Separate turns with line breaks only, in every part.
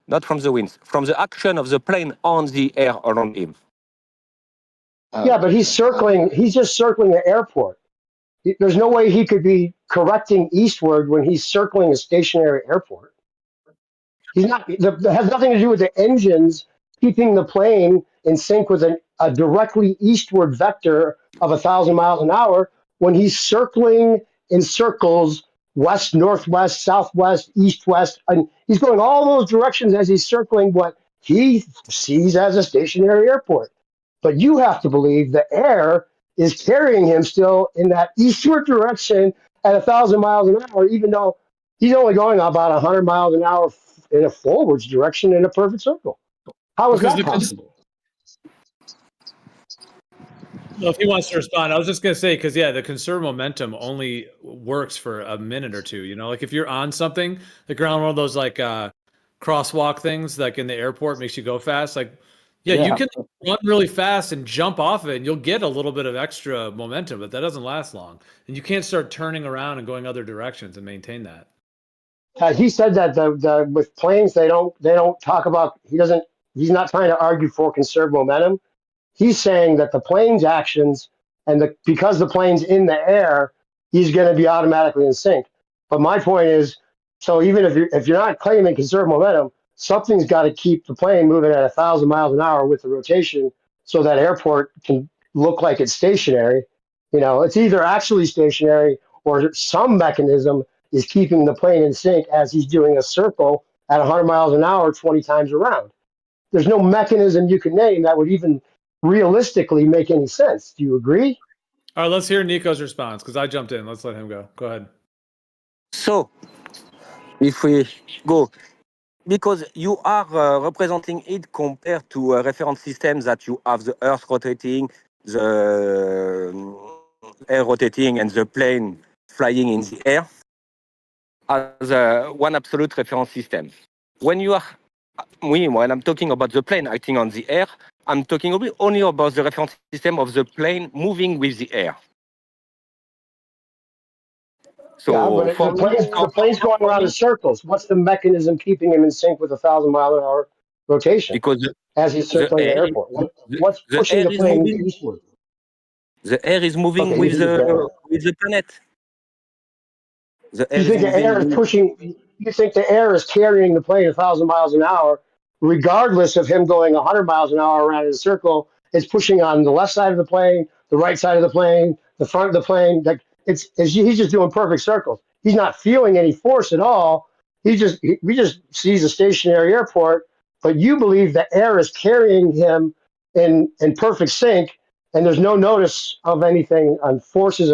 Not from the winds, from the action of the plane on the air around him.
Yeah, but he's circling. He's just circling the airport. There's no way he could be correcting eastward when he's circling a stationary airport. He's not. That has nothing to do with the engines keeping the plane in sync with a directly eastward vector of 1,000 miles an hour when he's circling in circles west, northwest, southwest, east, west, and he's going all those directions as he's circling what he sees as a stationary airport. But you have to believe the air is carrying him still in that eastward direction at 1,000 miles an hour, even though he's only going about 100 miles an hour in a forwards direction in a perfect circle. How is that possible?
Well, if he wants to respond, I was just going to say, because, yeah, the conserved momentum only works for a minute or two. You know, like if you're on something, like you're on one of those like crosswalk things, like in the airport, makes you go fast. Like, yeah, you can run really fast and jump off of it, and you'll get a little bit of extra momentum, but that doesn't last long. And you can't start turning around and going other directions and maintain that.
He said that the with planes they don't talk about. He's not trying to argue for conserved momentum. He's saying that the plane's actions and because the plane's in the air, he's going to be automatically in sync. But my point is, so even if you're not claiming conserved momentum, something's got to keep the plane moving at 1,000 miles an hour with the rotation, so that airport can look like it's stationary. You know, it's either actually stationary or some mechanism is keeping the plane in sync as he's doing a circle at 100 miles an hour 20 times around. There's no mechanism you can name that would even realistically make any sense. Do you agree?
All right, let's hear Nico's response, because I jumped in. Let's let him go. Go ahead.
So, if we go, because you are representing it compared to a reference system that you have the Earth rotating, the air rotating, and the plane flying in the air as one absolute reference system. When I'm talking about the plane acting on the air, I'm talking only about the reference system of the plane moving with the air. So
yeah, but the plane's going around in circles. What's the mechanism keeping him in sync with 1,000 mile an hour rotation?
Because
as he's circling the airport, what's pushing the plane eastward?
The air is moving with the planet.
You think the air is pushing? You think the air is carrying the plane 1,000 miles an hour, regardless of him going 100 miles an hour around in a circle? It's pushing on the left side of the plane, the right side of the plane, the front of the plane. Like he's just doing perfect circles. He's not feeling any force at all. We just sees a stationary airport, but you believe the air is carrying him in perfect sync, and there's no notice of anything on forces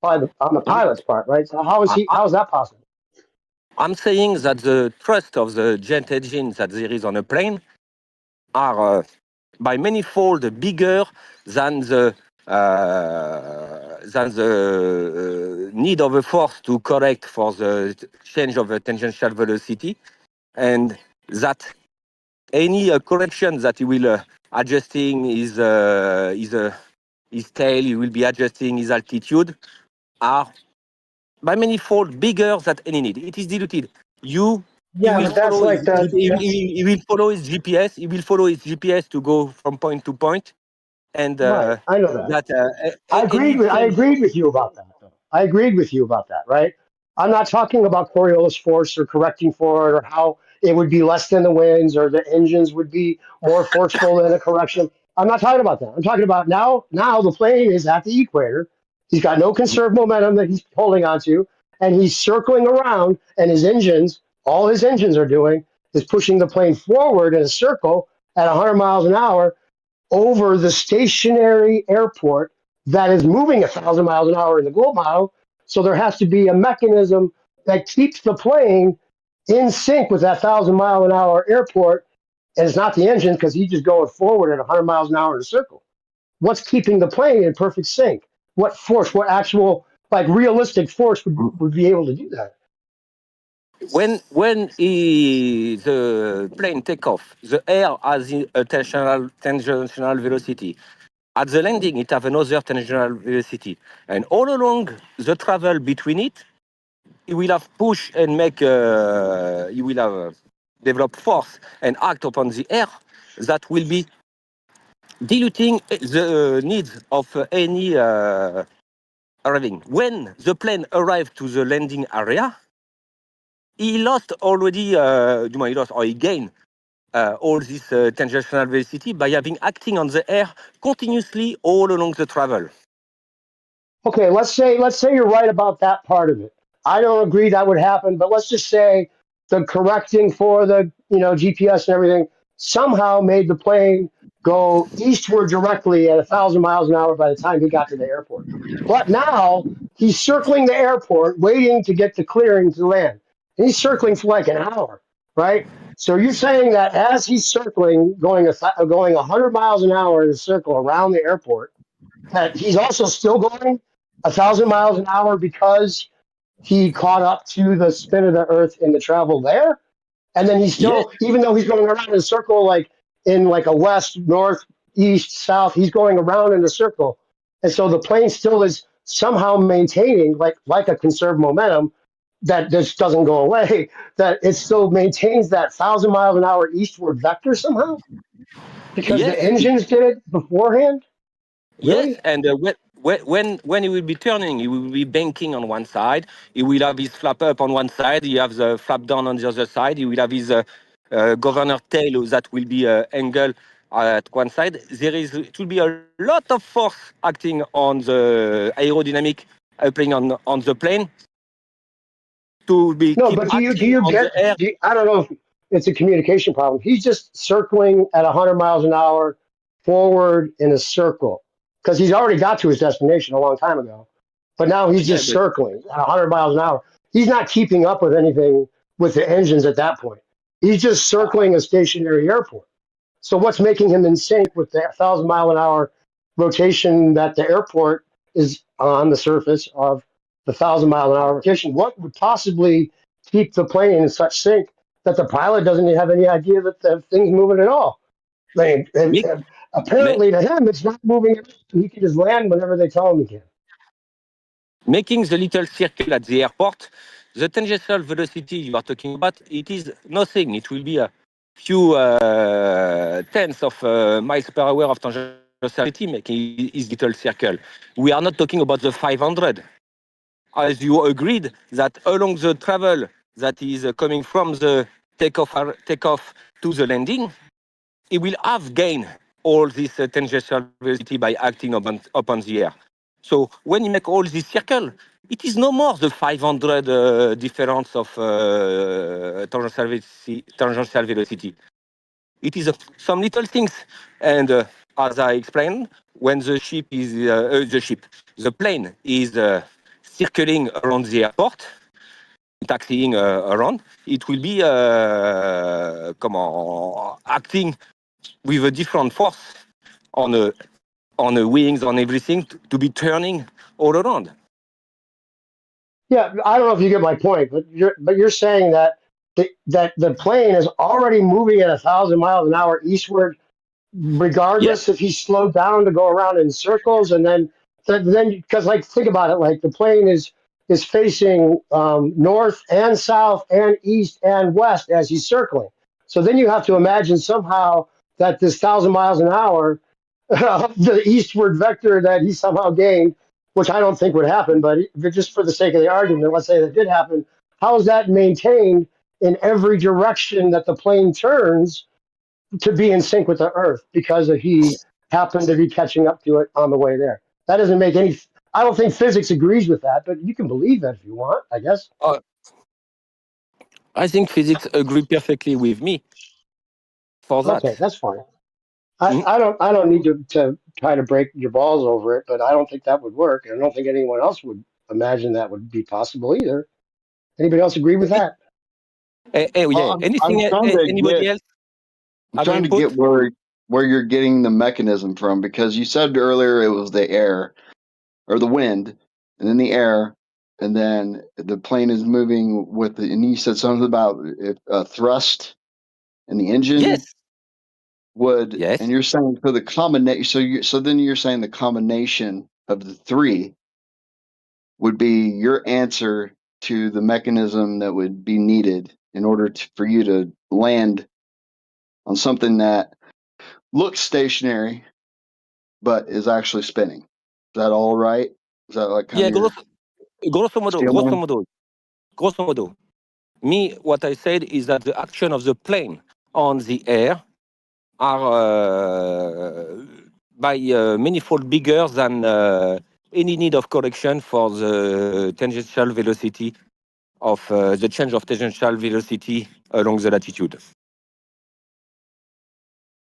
on the pilot's part, right? So how is that possible?
I'm saying that the thrust of the jet engine that there is on a plane are by many-fold bigger than the need of a force to correct for the change of the tangential velocity, and that any correction that he will adjusting his tail, he will be adjusting his altitude, are by many-fold bigger than any need. It is diluted. He will follow his GPS. He will follow his GPS to go from point to point. And
right. I know that. I agreed with you about that. Though. I agreed with you about that, right? I'm not talking about Coriolis force or correcting for it or how it would be less than the winds or the engines would be more forceful than a correction. I'm not talking about that. I'm talking about now the plane is at the equator. He's got no conserved momentum that he's holding onto, and he's circling around, and all his engines are doing is pushing the plane forward in a circle at 100 miles an hour over the stationary airport that is moving 1,000 miles an hour in the globe model. So there has to be a mechanism that keeps the plane in sync with that 1,000 mile an hour airport. And it's not the engine because he's just going forward at 100 miles an hour in a circle. What's keeping the plane in perfect sync? What force, what actual, like realistic force would be able to do that?
When the plane take off, the air has a tangential velocity. At the landing, it have another tangential velocity, and all along the travel between it will have push and make. You will have develop force and act upon the air that will be diluting the needs of any arriving. When the plane arrived to the landing area, he lost already, he lost or he gained all this tangential velocity by having acting on the air continuously all along the travel.
Okay, let's say you're right about that part of it. I don't agree that would happen, but let's just say the correcting for the GPS and everything somehow made the plane go eastward directly at 1,000 miles an hour by the time he got to the airport. But now he's circling the airport, waiting to get the clearing to land. And he's circling for like an hour, right? So you're saying that as he's circling, going 100 miles an hour in a circle around the airport, that he's also still going 1,000 miles an hour because he caught up to the spin of the Earth in the travel there, and then he's
Yes,
still, even though he's going around in a circle, like in like a west, north, east, south, he's going around in a circle, and so the plane still is somehow maintaining like a conserved momentum that just doesn't go away. That it still maintains that 1,000 miles an hour eastward vector somehow because the
yes,
engines did it beforehand.
yes.
Really?
And when he will be turning, he will be banking on one side. He will have his flap up on one side. He have the flap down on the other side. He will have his governor tail that will be angle at one side. It will be a lot of force acting on the aerodynamic playing on the plane to be
No,
keep
but do
acting
you
on the
get?
air.
I don't know if it's a communication problem. He's just circling at 100 miles an hour forward in a circle because he's already got to his destination a long time ago. But now he's
Yeah,
just
but
circling at 100 miles an hour. He's not keeping up with anything with the engines at that point. He's just circling a stationary airport. So what's making him in sync with the 1,000 mile an hour rotation that the airport is on the surface of the 1,000 mile an hour rotation? What would possibly keep the plane in such sync that the pilot doesn't have any idea that the thing's moving at all? I mean,
make,
apparently to him, it's not moving. He can just land whenever they tell him he can.
making the little circle at the airport, the tangential velocity you are talking about, it is nothing. It will be a few tenths of miles per hour of tangential velocity making his little circle. We are not talking about the 500. As you agreed that along the travel that is coming from the takeoff to the landing, it will have gained all this tangential velocity by acting upon the air. So when you make all this circle, it is no more the 500 difference of tangential velocity. It is some little things. And as I explained, when the plane is circling around the airport, taxiing around, it will be acting with a different force on the wings, on everything, to be turning all around.
Yeah, I don't know if you get my point, but you're saying that the plane is already moving at 1,000 miles an hour eastward
Yes,
regardless if he slowed down to go around in circles and then because like think about it, like the plane is facing north and south and east and west as he's circling, so then you have to imagine somehow that this 1,000 miles an hour the eastward vector that he somehow gained, which I don't think would happen, but just for the sake of the argument, let's say that did happen. How is that maintained in every direction that the plane turns to be in sync with the Earth because he happened to be catching up to it on the way there? That doesn't make any. I don't think physics agrees with that, but you can believe that if you want, I guess.
I think physics agree perfectly with me for
Okay,
that.
that's fine.
Mm.
I don't need to try to break your balls over it, but I don't think that would work. And I don't think anyone else would imagine that would be possible either. Anybody else agree with that?
Well,
Yeah.
I'm
Anything?
trying to
Anybody
get
else
I'm
have an
trying to get
input?
where you're getting the mechanism from, because you said earlier it was the air or the wind and then the air, and then the plane is moving with and you said something about thrust and the engine
Yes,
would, and
yes.
you're saying for the combination, so then you're saying the combination of the three would be your answer to the mechanism that would be needed in order for you to land on something that looks stationary but is actually spinning. Is that all right? Is that like kind
Yeah,
of your
grosso modo. Me, what I said is that the action of the plane on the air are by manifold bigger than any need of correction for the tangential velocity of the change of tangential velocity along the latitude.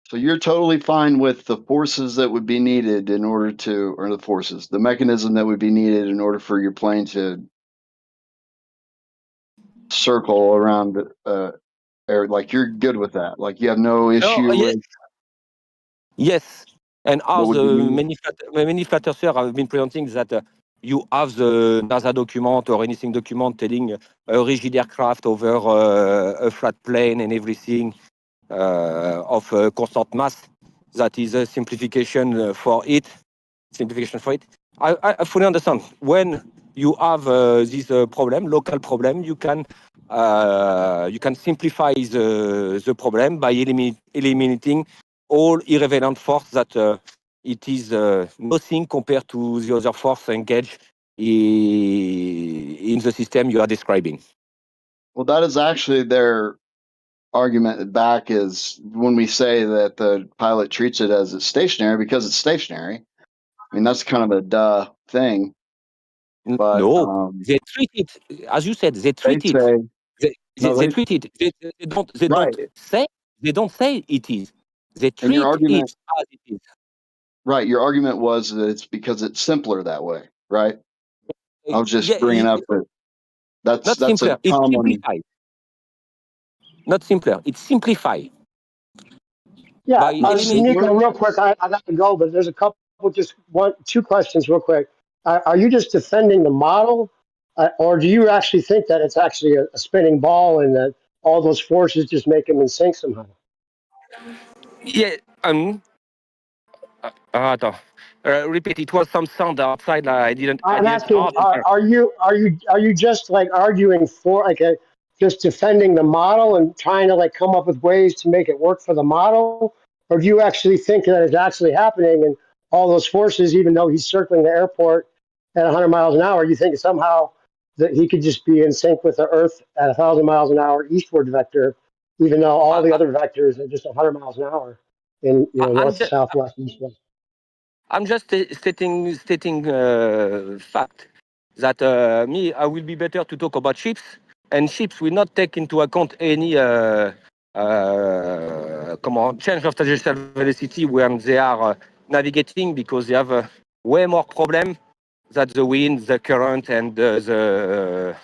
So you're totally fine with the forces that would be needed in order to, or the mechanism that would be needed in order for your plane to circle around, or like you're good with that. Like you have no issue with
Yes, and
what
as
would be needed.
many flat earthers have been presenting that you have the NASA document or anything document telling a rigid aircraft over a flat plane and everything of constant mass. That is a simplification for it. I fully understand. When you have this problem, local problem, you can simplify the problem by eliminating all irrelevant force that it is nothing compared to the other force engaged in the system you are describing.
Well, that is actually their argument back is when we say that the pilot treats it as it's stationary because it's stationary. I mean, that's kind of a duh thing, but
No, they treat it, as you said, they
they
treat it.
say,
They treat it. They
right.
don't say it is. They
And your
treat
argument,
it as it is.
right, your argument was that it's because it's simpler that way, right? I was just
Yeah,
bringing up that
not
that's a
simpler. It's
common.
simplified. Not simpler. It's simplified
Yeah,
by eliminating.
Nico, real quick, I got to go, but there's a couple, just two questions real quick. Are you just defending the model, or do you actually think that it's actually a spinning ball and that all those forces just make them in sync somehow?
Yeah. Attends. Repeat. It was some sound outside. I didn't.
I'm asking,
hear.
are you just like arguing for just defending the model and trying to like come up with ways to make it work for the model, or do you actually think that it's actually happening and all those forces, even though he's circling the airport at 100 miles an hour, you think somehow that he could just be in sync with the Earth at 1,000 miles an hour eastward vector, even though all the other vectors are just 100 miles an hour in north, south, west, east, west?
I'm just stating fact that me, I will be better to talk about ships, and ships will not take into account any change of tangential velocity when they are navigating, because they have way more problem than the wind, the current, and the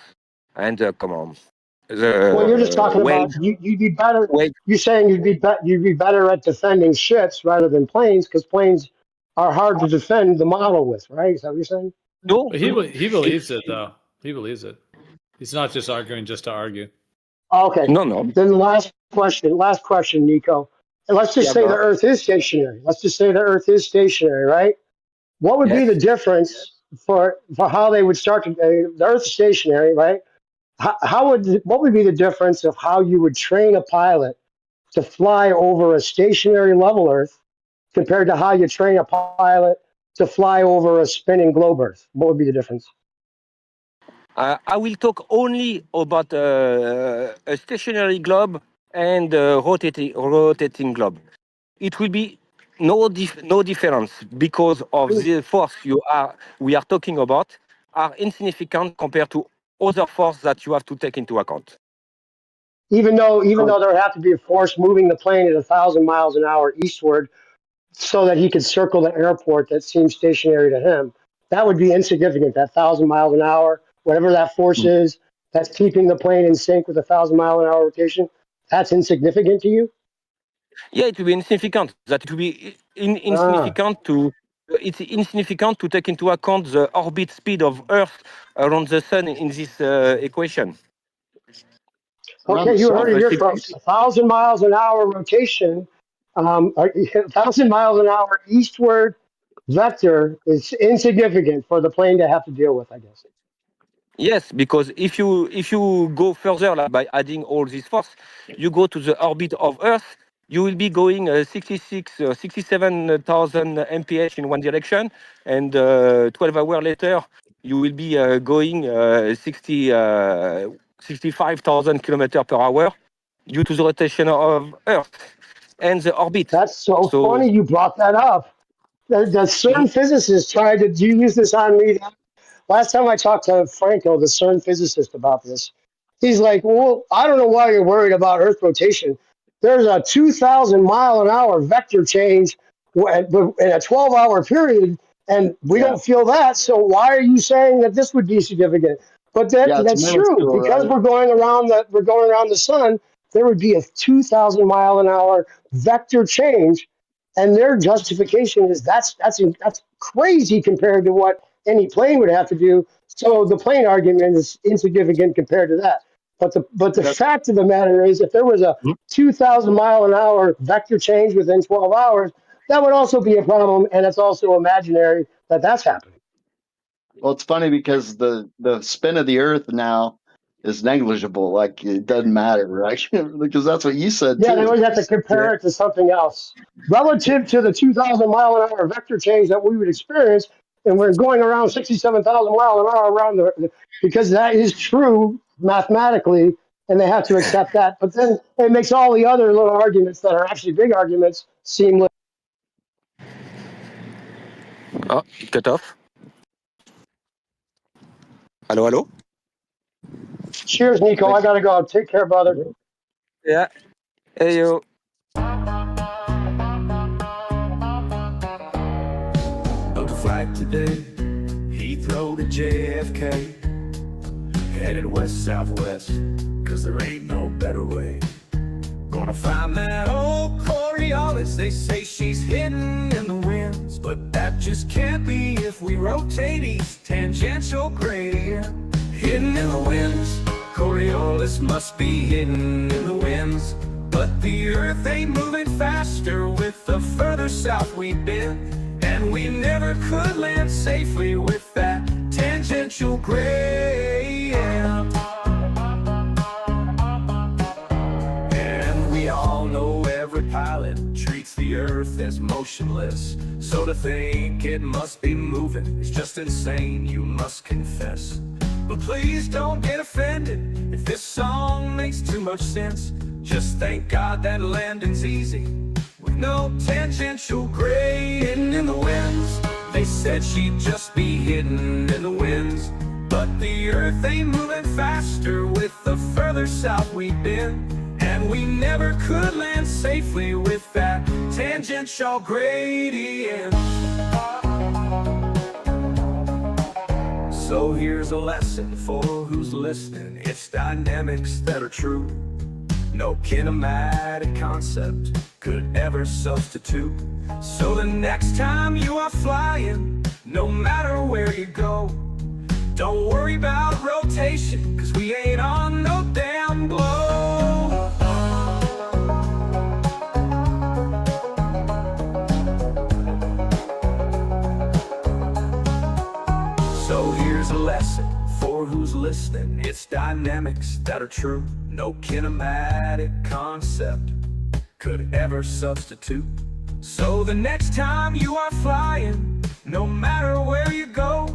Well, you're just talking about
wave.
you'd be better.
Wave.
You're saying you'd be better at defending ships rather than planes because planes are hard to defend the model with, right? Is that what you're saying?
No,
But he believes it though. He believes it. He's not just arguing just to argue.
Okay.
no.
Then the last question, Nico. And let's just
Yeah,
say the
bro.
Earth is stationary. Let's just say the Earth is stationary, right? What would be
Yes.
the difference for how they would start to the Earth is stationary, right? What would be the difference of how you would train a pilot to fly over a stationary level Earth compared to how you train a pilot to fly over a spinning globe Earth? What would be the difference?
I will talk only about a stationary globe and a rotating globe. It will be no difference, because of the force we are talking about are insignificant compared to other force that you have to take into account.
Even though there would have to be a force moving the plane at 1,000 miles an hour eastward so that he could circle the airport that seems stationary to him, that would be insignificant. That 1,000 miles an hour, whatever that force is, that's keeping the plane in sync with a 1,000-mile-an-hour rotation, that's insignificant to you?
Yeah, it will be insignificant. That it will be insignificant to. It's insignificant to take into account the orbit speed of Earth around the Sun in this equation.
Around the
Okay, you heard it
sun.
here folks. 1,000 miles an hour rotation, 1,000 miles an hour eastward vector is insignificant for the plane to have to deal with, I guess.
Yes, because if you go further like by adding all this force, you go to the orbit of Earth. You will be going 67,000 mph in one direction, and 12 hours later, you will be going 65,000 kilometers per hour due to the rotation of Earth and the orbit.
That's so
So
funny you brought that up. The
mhm,
CERN physicists tried to use this on me. Last time I talked to Franco, the CERN physicist, about this, he's like, well, I don't know why you're worried about Earth rotation. There's a 2,000 mile an hour vector change in a 12-hour period, and we
Yeah.
don't feel that. So why are you saying that this would be significant? But
Yeah, it's
that's true
minuscule,
because
right?
we're going around the sun. There would be a 2,000 mile an hour vector change, and their justification is that's crazy compared to what any plane would have to do. So the plane argument is insignificant compared to that. But the
That,
fact of the matter is, if there was a 2,000 mile an hour vector change within 12 hours, that would also be a problem, and it's also imaginary that that's happening.
well, it's funny because the spin of the Earth now is negligible. Like it doesn't matter, right? Because that's what you said
Yeah, they
too.
always have to
yeah,
compare it to something else relative to the 2,000 mile an hour vector change that we would experience, and we're going around 67,000 mile an hour around because that is true mathematically, and they have to accept that. But then it makes all the other little arguments that are actually big arguments seem like.
oh, cut off. Hello, hello.
Cheers, Nico. I gotta go. Take care, brother.
Yeah. Hey yo.
Booked a flight today, Heathrow to JFK. Headed west southwest, cause there ain't no better way. Gonna find that old Coriolis, they say she's hidden in the winds. But that just can't be if we rotate east, tangential gradient. Hidden in the winds, Coriolis must be hidden in the winds. But the Earth ain't moving faster with the further south we've been. And we never could land safely with that tangential gradient. And we all know every pilot treats the Earth as motionless. So to think it must be moving is just insane, you must confess. But please don't get offended if this song makes too much sense. Just thank God that landing's easy with no tangential gradient in the winds. They said she'd just be hidden in the winds. But the Earth ain't moving faster with the further south we've been. And we never could land safely with that tangential gradient. So here's a lesson for who's listening. It's dynamics that are true. No kinematic concept could ever substitute. So the next time you are flying, no matter where you go, don't worry about rotation, cause we ain't on no damn globe. So here's a lesson for who's listening. It's dynamics that are true. No kinematic concept could ever substitute. So the next time you are flying, no matter where you go,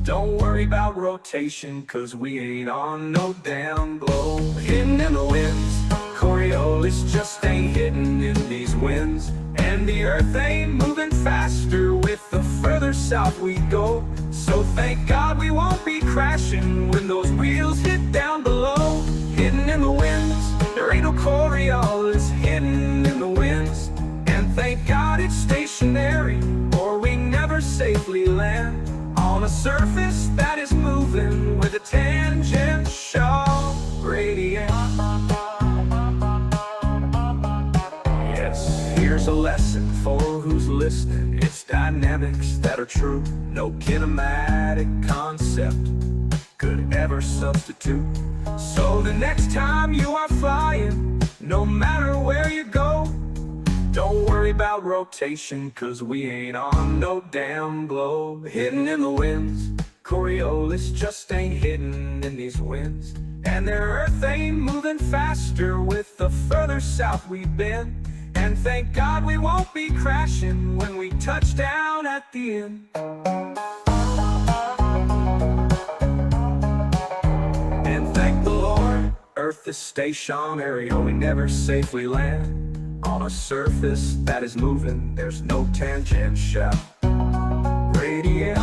don't worry about rotation, cause we ain't on no damn globe. Hidden in the winds, Coriolis just ain't hidden in these winds. And the Earth ain't moving faster with the further south we go. So thank God we won't be crashing when those wheels hit down below. Hidden in the winds, there ain't no Coriolis hidden in the winds. And thank God it's stationary, or we never safely land on a surface that is moving with a tangential gradient. Yes, here's a lesson for who's listening. It's dynamics that are true. No kinematic concept could ever substitute. So the next time you are flying, no matter where you go, don't worry about rotation, cause we ain't on no damn globe. Hidden in the winds, Coriolis just ain't hidden in these winds, and their Earth ain't moving faster with the further south we've been. And thank God we won't be crashing when we touch down at the end. And thank the Lord, Earth is stationary, or we never safely land on a surface that is moving. There's no tangential gradient.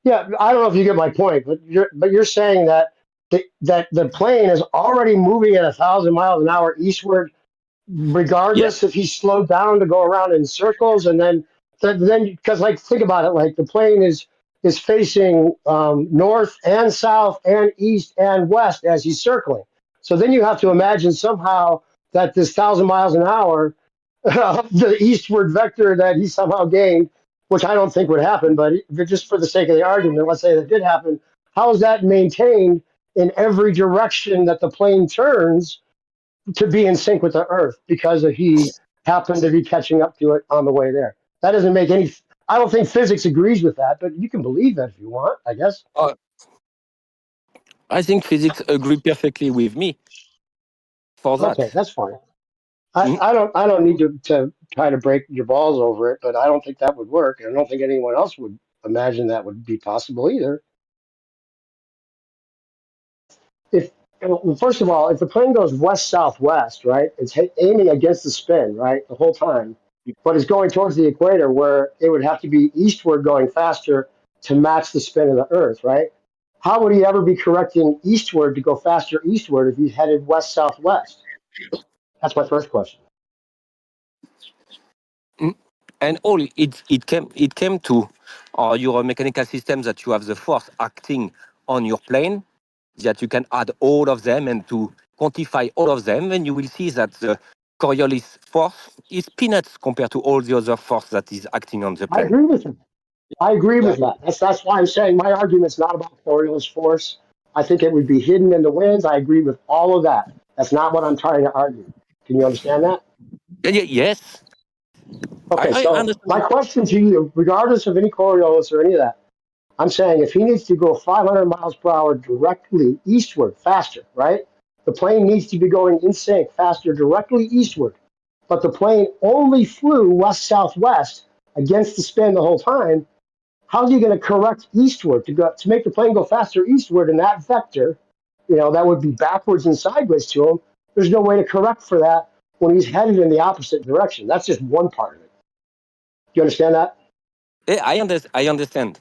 Yeah, I don't know if you get my point, but you're saying that the plane is already moving at 1,000 miles an hour eastward,
Yeah.
regardless if he slowed down to go around in circles, and then because like think about it, like the plane is facing north and south and east and west as he's circling. So then you have to imagine somehow that this 1,000 miles an hour, the eastward vector that he somehow gained, which I don't think would happen, but just for the sake of the argument, let's say that did happen. How is that maintained in every direction that the plane turns to be in sync with the Earth because he happened to be catching up to it on the way there? That doesn't make any. I don't think physics agrees with that, but you can believe that if you want, I guess.
I think physics agree perfectly with me for that.
Okay, that's fine.
Mm.
I don't need to try to break your balls over it, but I don't think that would work. I don't think anyone else would imagine that would be possible either. If well, first of all, if the plane goes west southwest, right, it's aiming against the spin, right, the whole time, but it's going towards the equator where it would have to be eastward going faster to match the spin of the Earth, right? How would he ever be correcting eastward to go faster eastward if he's headed west southwest? That's my first question.
Mm. And all it came to your mechanical system that you have the force acting on your plane, that you can add all of them and to quantify all of them, and you will see that the Coriolis force is peanuts compared to all the other force that is acting on the
I
plane.
agree with him. I agree with
Yeah.
that. That's why I'm saying my argument's not about Coriolis force. I think it would be hidden in the winds. I agree with all of that. That's not what I'm trying to argue. Can you understand that?
Yes,
Okay,
I
so my
understand.
question to you, regardless of any Coriolis or any of that, I'm saying if he needs to go 500 miles per hour directly eastward, faster, right? The plane needs to be going in sync faster directly eastward, but the plane only flew west southwest against the spin the whole time. How's he going to correct eastward to make the plane go faster eastward in that vector? That would be backwards and sideways to him. There's no way to correct for that when he's headed in the opposite direction. That's just one part of it. Do you understand that?
I understand.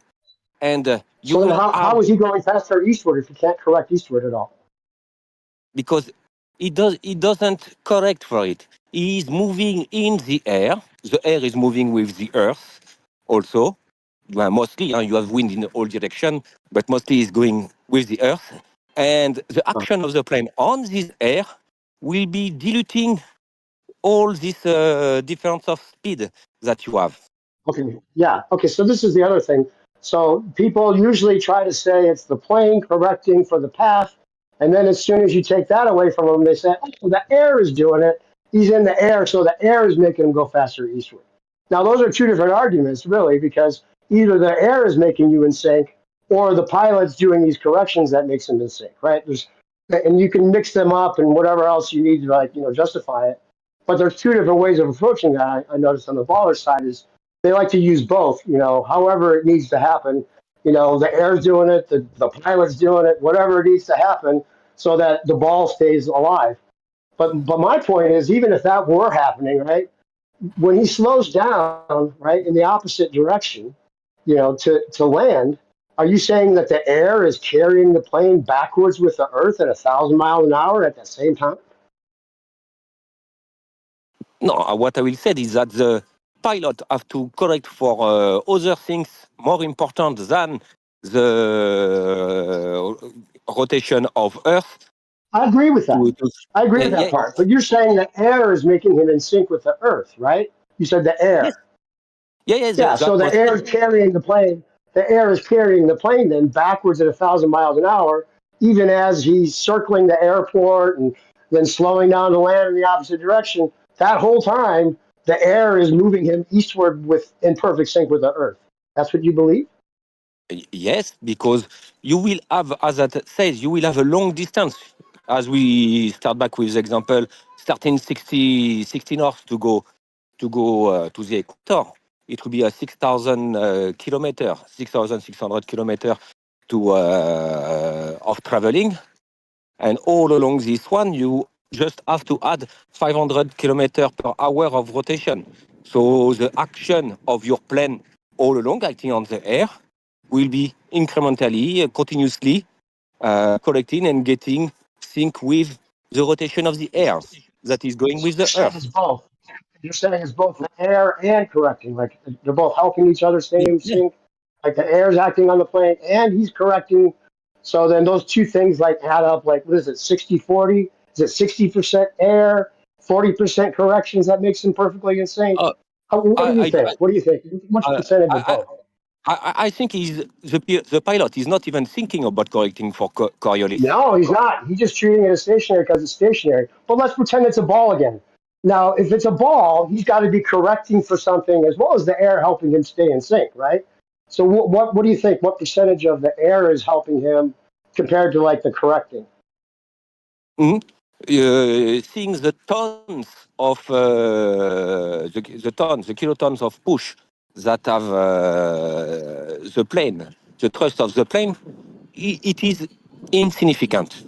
And you
So then
will
how
have,
is he going faster eastward if he can't correct eastward at all?
because it doesn't correct for it. He is moving in the air. The air is moving with the earth also. Well, mostly you have wind in all direction, but mostly it's going with the earth. And the action of the plane on this air will be diluting all this difference of speed that you have.
Okay, yeah. Okay, so this is the other thing. So people usually try to say it's the plane correcting for the path, and then as soon as you take that away from them, they say, oh, the air is doing it. He's in the air, so the air is making him go faster eastward. Now, those are two different arguments, really, because either the air is making you in sync, or the pilot's doing these corrections that makes him in sync, right? And you can mix them up and whatever else you need to justify it. But there's two different ways of approaching that. I noticed on the baller side is they like to use both, however it needs to happen. The air's doing it, the pilot's doing it, whatever it needs to happen so that the ball stays alive. But my point is, even if that were happening, right, when he slows down, right, in the opposite direction, to land, are you saying that the air is carrying the plane backwards with the earth at 1,000 miles an hour at the same time?
No, what I will say is that the pilot have to correct for other things more important than the rotation of Earth.
I agree with that. I agree with that
Yeah,
part. But you're saying the air is making him in sync with the earth, right? You said the
yes,
air.
yeah,
Yeah,
that
so the
was
air is carrying the plane the air is carrying the plane then backwards at 1,000 miles an hour, even as he's circling the airport and then slowing down to land in the opposite direction. That whole time, the air is moving him eastward in perfect sync with the Earth. That's what you believe?
Yes, because you will have, as that says, you will have a long distance. As we start back with the example, starting 60 north to go to the equator, it will be a 6,000 kilometer, 6,600 kilometer of traveling, and all along this one, you just have to add 500 kilometer per hour of rotation. So the action of your plane all along, acting on the air, will be incrementally, continuously collecting and getting sync with the rotation of the air that is going with the
It's
Earth.
both. You're saying it's both the air and correcting. Like they're both helping each other stay in
Yeah.
sync. Like the air is acting on the plane and he's correcting. So then those two things like add up. Like what is it? 60-40? Is it 60% air, 40% corrections? That makes them perfectly in sync.
Uh,
What do you
I,
think? What do you think? What's the
I,
percentage of
I,
both?
I think the pilot is not even thinking about correcting for Coriolis.
No, he's not. He's just treating it as stationary because it's stationary. But let's pretend it's a ball again. Now, if it's a ball, he's got to be correcting for something as well as the air helping him stay in sync, right? So what do you think? What percentage of the air is helping him compared to like the correcting?
Mhm. Seeing the tons of the kilotons of push that have the plane, the thrust of the plane, it is insignificant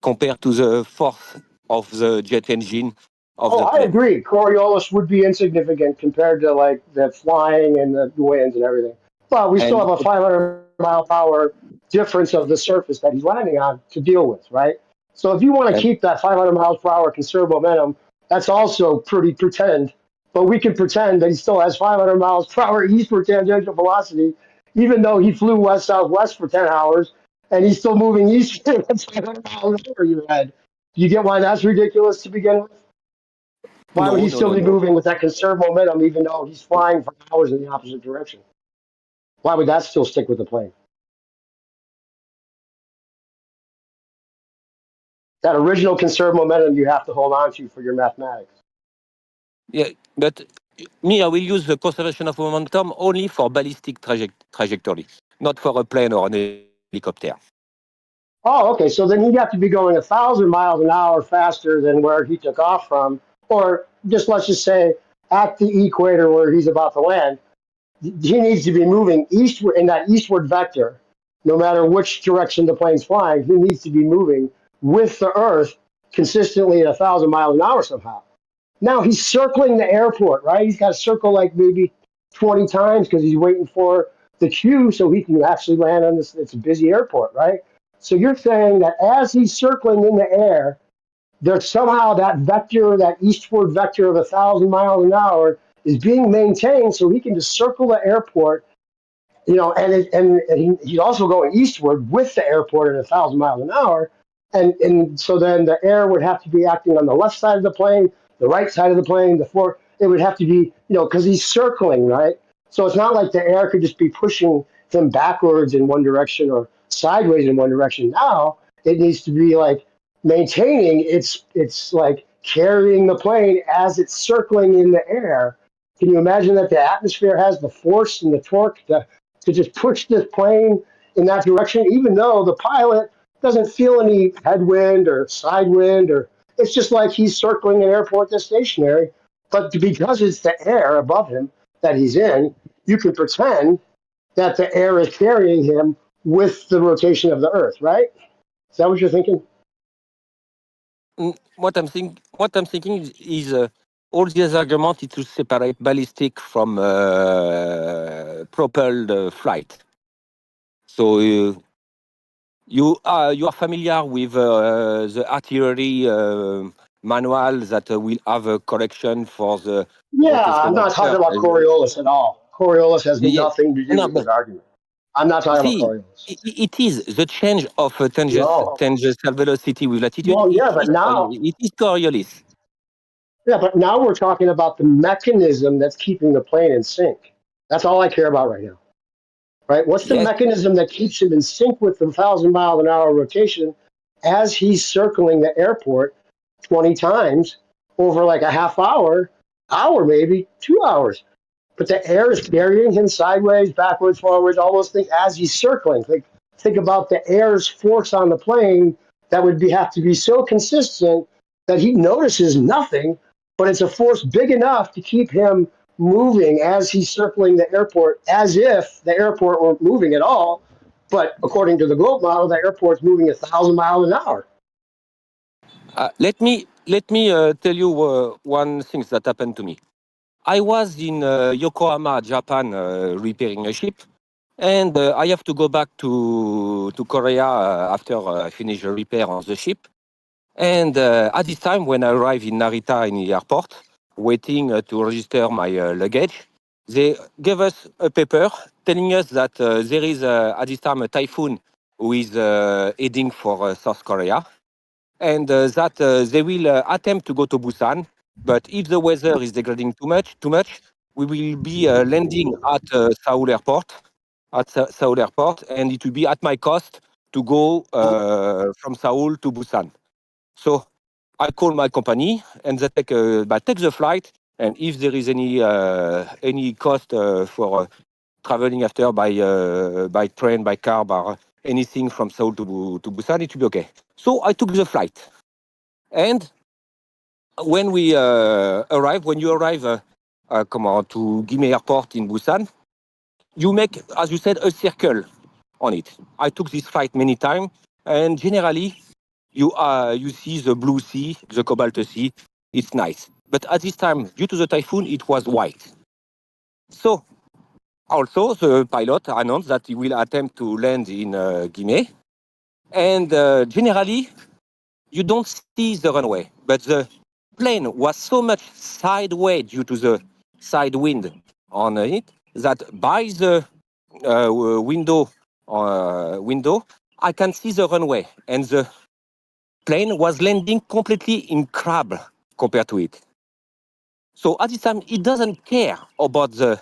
compared to the force of the jet engine of
Oh,
the
I
plane.
agree. Coriolis would be insignificant compared to like the flying and the winds and everything. But we still
And
have a 500 mile per hour difference of the surface that he's landing on to deal with, right? So if you want to
and
keep that 500 miles per hour conserve momentum, that's also pretty pretend. But we can pretend that he still has 500 miles per hour eastward tangential velocity, even though he flew west southwest for 10 hours, and he's still moving east at 500 miles over your head. You get why that's ridiculous to begin with? Why would
no,
he
no,
still
no,
be
no.
moving with that conserved momentum even though he's flying for hours in the opposite direction? Why would that still stick with the plane? That original conserved momentum you have to hold on to for your mathematics.
Yeah, but me, I will use the conservation of momentum only for ballistic trajectory, not for a plane or an helicopter.
Oh, okay. So then he'd have to be going 1,000 miles an hour faster than where he took off from, or just let's just say at the equator where he's about to land. He needs to be moving eastward in that eastward vector, no matter which direction the plane's flying. He needs to be moving with the Earth consistently at 1,000 miles an hour somehow. Now he's circling the airport, right? He's got to circle like maybe 20 times because he's waiting for the queue so he can actually land on this. It's a busy airport, right? So you're saying that as he's circling in the air, there's somehow that vector, that eastward vector of 1,000 miles an hour, is being maintained so he can just circle the airport, he's also going eastward with the airport at 1,000 miles an hour, and so then the air would have to be acting on the left side of the plane, the right side of the plane, the floor. It would have to be, because he's circling, right? So it's not like the air could just be pushing him backwards in one direction or sideways in one direction. Now it needs to be like maintaining it's like carrying the plane as it's circling in the air. Can you imagine that the atmosphere has the force and the torque to just push this plane in that direction, even though the pilot doesn't feel any headwind or side wind, or it's just like he's circling an airport that's stationary. But because it's the air above him that he's in, you can pretend that the air is carrying him with the rotation of the Earth, right? Is that what you're thinking?
What I'm thinking is all these arguments is to separate ballistic from propelled flight. So you are familiar with the artillery manual that will have a correction for the
Yeah,
rotation
I'm
of
not
the
talking about
Earth.
Coriolis at all. Coriolis has
Yeah,
nothing to do
no,
with this
but
argument. I'm not talking about
see,
Coriolis.
it is the change of
No.
tangential velocity with latitude.
Well, yeah, but now,
It is Coriolis.
yeah, but now we're talking about the mechanism that's keeping the plane in sync. That's all I care about right now. Right? What's the
Yes.
mechanism that keeps him in sync with the 1,000-mile-an-hour rotation as he's circling the airport 20 times over like a half hour, maybe 2 hours? But the air is carrying him sideways, backwards, forwards, all those things as he's circling. Think about the air's force on the plane that would have to be so consistent that he notices nothing, but it's a force big enough to keep him moving as he's circling the airport as if the airport weren't moving at all. But according to the globe model, the airport's moving 1,000 miles an hour.
Let me tell you one thing that happened to me. I was in Yokohama, Japan, repairing a ship, and I have to go back to Korea after I finish the repair on the ship. And at this time, when I arrived in Narita in the airport, waiting to register my luggage, they gave us a paper telling us that there is at this time a typhoon who is heading for South Korea, and that they will attempt to go to Busan. But if the weather is degrading too much, we will be landing at Seoul Airport, and it will be at my cost to go from Seoul to Busan. So I call my company, and they take the flight. And if there is any cost for traveling after by train, by car, by anything from Seoul to Busan, it will be okay. So I took the flight, and when we when you arrive to Gimei Airport in Busan, you make, as you said, a circle on it. I took this flight many times, and generally you see the blue sea, the cobalt sea. It's nice. But at this time, due to the typhoon, it was white. So also the pilot announced that he will attempt to land in Gimei. And generally, you don't see the runway. But the plane was so much sideways due to the side wind on it that by the window, I can see the runway. And the plane was landing completely in crab compared to it. So at this time, it doesn't care about the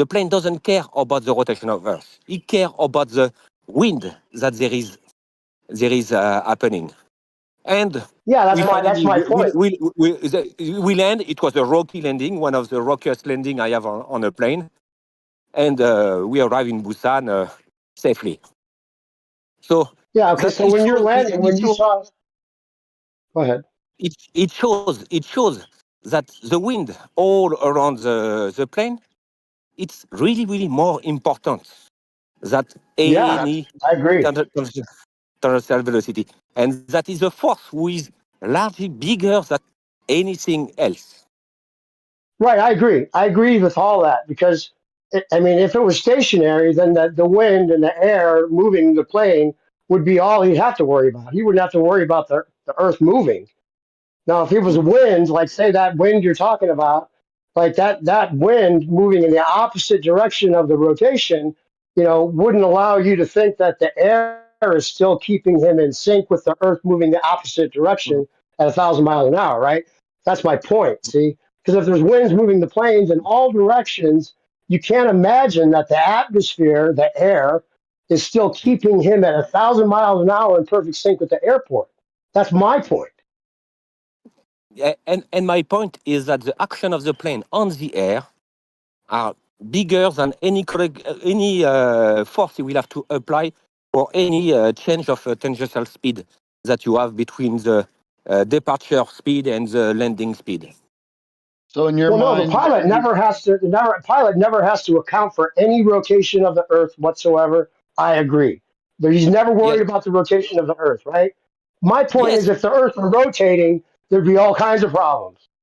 plane doesn't care about the rotation of Earth. It cares about the wind that there is happening. And
Yeah,
we
that's
finally
my point.
we land. It was a rocky landing, one of the rockiest landing I have on a plane, and we arrive in Busan safely. So
Yeah, okay. So when you're landing, when you saw, go ahead.
it shows that the wind all around the plane, it's really more important than
Yeah,
any
I agree.
terrestrial velocity, and that is a force who is largely bigger than anything else.
Right, I agree. I agree with all that because, I mean, if it was stationary, then the wind and the air moving the plane would be all he'd have to worry about. He wouldn't have to worry about the Earth moving. Now, if it was wind, like say that wind you're talking about, like that wind moving in the opposite direction of the rotation, wouldn't allow you to think that the air is still keeping him in sync with the Earth moving the opposite direction at 1,000 miles an hour, right? That's my point. See, because if there's winds moving the planes in all directions, you can't imagine that the atmosphere, the air, is still keeping him at 1,000 miles an hour in perfect sync with the airport. That's my point.
And my point is that the action of the plane on the air are bigger than any force you will have to apply for any change of tangential speed that you have between the departure speed and the landing speed.
So in your
Well, no, the
mind,
pilot never has to. Pilot never has to account for any rotation of the Earth whatsoever. I agree. But he's never
Yes,
worried about the rotation of the Earth, right? My point
yes,
is, if the Earth were rotating, there'd be all kinds of problems.